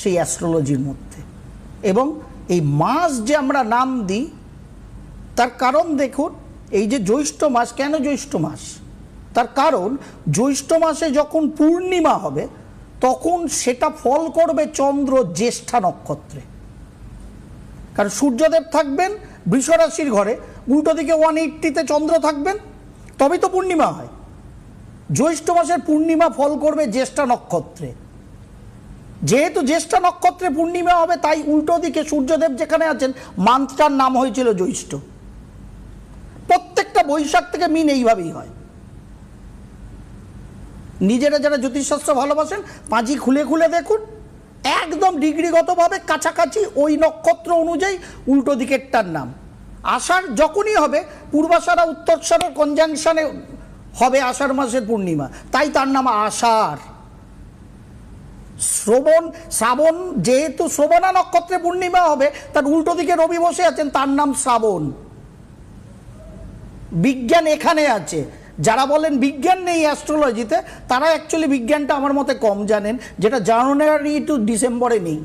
সেই অ্যাস্ট্রোলজির মধ্যে। এবং এই মাস যে আমরা নাম দিই তার কারণ দেখুন, এই যে জ্যৈষ্ঠ মাস, কেন জ্যৈষ্ঠ মাস? তার কারণ জ্যৈষ্ঠ মাসে যখন পূর্ণিমা হবে তখন সেটা ফল করবে চন্দ্র জ্যেষ্ঠা নক্ষত্রে। কারণ সূর্যদেব থাকবেন বৃষ রাশির ঘরে, উল্টো দিকে 180-তে চন্দ্র থাকবেন, তবেই তো পূর্ণিমা হয়। জ্যৈষ্ঠ মাসের পূর্ণিমা ফল করবে জ্যেষ্ঠা নক্ষত্রে। যেহেতু জ্যেষ্ঠা নক্ষত্রে পূর্ণিমা হবে, তাই উল্টো দিকে সূর্যদেব যেখানে আছেন মান্থটার নাম হয়েছিল জ্যৈষ্ঠ। প্রত্যেকটা বৈশাখ থেকে মিন এইভাবেই হয়। নিজেরা যারা জ্যোতিষশাস্ত্র ভালোবাসেন পাঁজি খুলে খুলে দেখুন, একদম ডিগ্রিগতভাবে কাছাকাছি ওই নক্ষত্র অনুযায়ী উল্টো দিকেরটার নাম। আষাঢ় যখনই হবে পূর্বাষাঢ়া উত্তরষাঢ়ার কনজাংশনে হবে আষাঢ় মাসের পূর্ণিমা, তাই তার নাম আষাঢ়। শ্রাবণ যেহেতু শ্রবণা নক্ষত্রে পূর্ণিমা হবে, তার উল্টো দিকে রবি বসে আছেন, তার নাম শ্রাবণ। বিজ্ঞান এখানে আছে। যারা বলেন বিজ্ঞান নেই অ্যাস্ট্রোলজিতে, তারা অ্যাকচুয়ালি বিজ্ঞানটা আমার মতে কম জানেন, যেটা জানুয়ারি টু ডিসেম্বরে নেই।